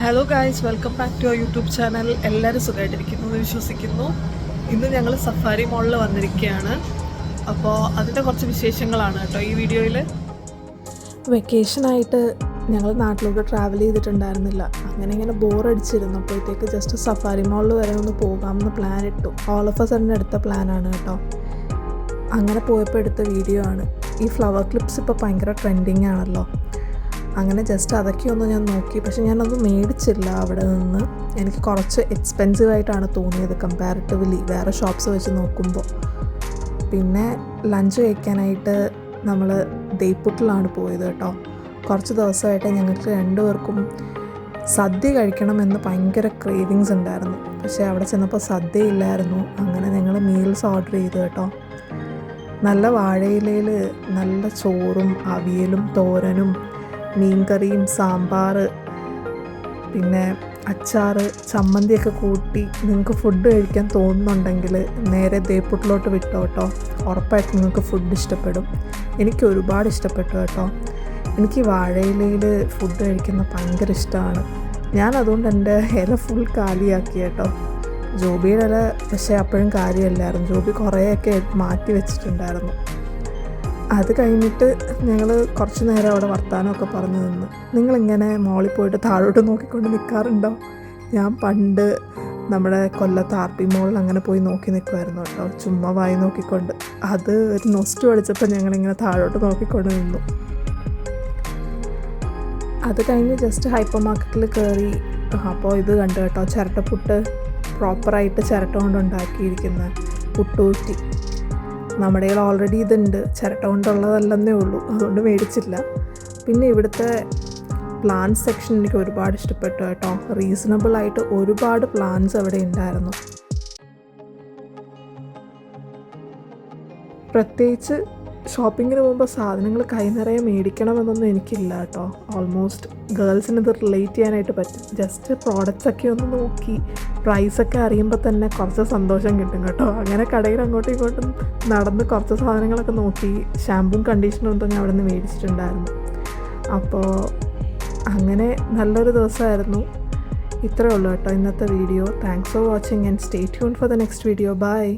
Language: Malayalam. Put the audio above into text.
Hello guys, welcome back to our YouTube channel. എല്ലാവരും സുഖമായിട്ടിരിക്കുന്നു എന്ന് വിശ്വസിക്കുന്നു. ഇന്ന് ഞങ്ങൾ സഫാരി മോളിൽ വന്നിരിക്കുകയാണ്. അപ്പോൾ അതിൻ്റെ കുറച്ച് വിശേഷങ്ങളാണ് കേട്ടോ ഈ വീഡിയോയിൽ. വെക്കേഷനായിട്ട് ഞങ്ങൾ നാട്ടിലോട്ട് ട്രാവൽ ചെയ്തിട്ടുണ്ടായിരുന്നില്ല. അങ്ങനെ ബോറടിച്ചിരുന്നപ്പോഴത്തേക്ക് ജസ്റ്റ് സഫാരി മോളിൽ വരെ ഒന്ന് പോകാമെന്ന് പ്ലാൻ ഇട്ടു. ഓൾ ഓഫ് എ സഡൻ എടുത്ത പ്ലാനാണ് കേട്ടോ. അങ്ങനെ പോയപ്പോൾ എടുത്ത വീഡിയോ ആണ്. ഈ ഫ്ലവർ ക്ലിപ്സ് ഇപ്പോൾ ഭയങ്കര ട്രെൻഡിങ് ആണല്ലോ. അങ്ങനെ ജസ്റ്റ് അതൊക്കെയൊന്നും ഞാൻ നോക്കി. പക്ഷെ ഞാനൊന്നും മേടിച്ചില്ല അവിടെ നിന്ന്. എനിക്ക് കുറച്ച് എക്സ്പെൻസീവായിട്ടാണ് തോന്നിയത് കമ്പാരിറ്റീവ്ലി വേറെ ഷോപ്സ് വെച്ച് നോക്കുമ്പോൾ. പിന്നെ ലഞ്ച് കഴിക്കാനായിട്ട് നമ്മൾ ദേപ്പുട്ടിലാണ് പോയത് കേട്ടോ. കുറച്ച് ദിവസമായിട്ട് ഞങ്ങൾക്ക് രണ്ടുപേർക്കും സദ്യ കഴിക്കണമെന്ന് ഭയങ്കര ക്രേവിങ്സ് ഉണ്ടായിരുന്നു. പക്ഷേ അവിടെ ചെന്നപ്പോൾ സദ്യ ഇല്ലായിരുന്നു. അങ്ങനെ ഞങ്ങൾ മീൽസ് ഓർഡർ ചെയ്തു കേട്ടോ. നല്ല വാഴയിലയിൽ നല്ല ചോറും അവിയലും തോരനും മീൻകറിയും സാമ്പാർ പിന്നെ അച്ചാർ ചമ്മന്തിയൊക്കെ കൂട്ടി നിങ്ങൾക്ക് ഫുഡ് കഴിക്കാൻ തോന്നുന്നുണ്ടെങ്കിൽ നേരെ ദേപ്പുട്ടിലോട്ട് വിട്ടോ കേട്ടോ. ഉറപ്പായിട്ട് നിങ്ങൾക്ക് ഫുഡ് ഇഷ്ടപ്പെടും. എനിക്ക് ഒരുപാട് ഇഷ്ടപ്പെട്ടു കേട്ടോ. എനിക്ക് വാഴയിലയിൽ ഫുഡ് കഴിക്കുന്ന ഭയങ്കര ഇഷ്ടമാണ്. ഞാൻ അതുകൊണ്ട് എൻ്റെ ഇല ഫുൾ കാലിയാക്കി കേട്ടോ. ജോബിയുടെ ഇല പക്ഷേ അപ്പോഴും കാര്യമല്ലായിരുന്നു. ജോബി കുറേയൊക്കെ മാറ്റി വെച്ചിട്ടുണ്ടായിരുന്നു. അത് കഴിഞ്ഞിട്ട് ഞങ്ങൾ കുറച്ച് നേരം അവിടെ വർത്താനമൊക്കെ പറഞ്ഞു നിന്ന്. നിങ്ങളിങ്ങനെ മോളിൽ പോയിട്ട് താഴോട്ട് നോക്കിക്കൊണ്ട് നിൽക്കാറുണ്ടോ? ഞാൻ പണ്ട് നമ്മുടെ കൊല്ലത്ത് RP മോളിൽ അങ്ങനെ പോയി നോക്കി നിൽക്കുമായിരുന്നു കേട്ടോ, ചുമ്മാ വായി നോക്കിക്കൊണ്ട്. അത് ഒരു നൊസ്റ്റ് അടിച്ചപ്പോൾ ഞങ്ങളിങ്ങനെ താഴോട്ട് നോക്കിക്കൊണ്ട് നിന്നു. അത് കഴിഞ്ഞ് ജസ്റ്റ് ഹൈപ്പർ മാർക്കറ്റിൽ കയറി. അപ്പോൾ ഇത് കണ്ടു കേട്ടോ, ചിരട്ടപ്പുട്ട് പ്രോപ്പറായിട്ട് ചിരട്ട കൊണ്ട് ഉണ്ടാക്കിയിരിക്കുന്ന പുട്ടൂറ്റി. നമ്മുടെ കയ്യിൽ ഓൾറെഡി ഇതുണ്ട്, ചിരട്ട കൊണ്ടുള്ളതല്ലെന്നേ ഉള്ളൂ, അതുകൊണ്ട് മേടിച്ചില്ല. പിന്നെ ഇവിടുത്തെ പ്ലാന്റ് സെക്ഷൻ എനിക്ക് ഒരുപാട് ഇഷ്ടപ്പെട്ടു കേട്ടോ. റീസണബിളായിട്ട് ഒരുപാട് പ്ലാന്റ്സ് അവിടെ ഉണ്ടായിരുന്നു. പ്രത്യേകിച്ച് ഷോപ്പിങ്ങിന് പോകുമ്പോൾ സാധനങ്ങൾ കൈ നിറയെ മേടിക്കണമെന്നൊന്നും എനിക്കില്ല കേട്ടോ. ഓൾമോസ്റ്റ് ഗേൾസിന് ഇത് റിലേറ്റ് ചെയ്യാനായിട്ട് പറ്റും. ജസ്റ്റ് പ്രോഡക്റ്റ്സൊക്കെ ഒന്ന് നോക്കി പ്രൈസൊക്കെ അറിയുമ്പോൾ തന്നെ കുറച്ച് സന്തോഷം കിട്ടും കേട്ടോ. അങ്ങനെ കടയിൽ അങ്ങോട്ടും ഇങ്ങോട്ടും നടന്ന് കുറച്ച് സാധനങ്ങളൊക്കെ നോക്കി ഷാമ്പും കണ്ടീഷണറും ഒന്നും ഞാൻ അവിടെ നിന്ന് മേടിച്ചിട്ടുണ്ടായിരുന്നു. അപ്പോൾ അങ്ങനെ നല്ലൊരു ദിവസമായിരുന്നു. ഇത്രയേ ഉള്ളൂ കേട്ടോ ഇന്നത്തെ video. Thanks for watching and stay tune for the next video. By.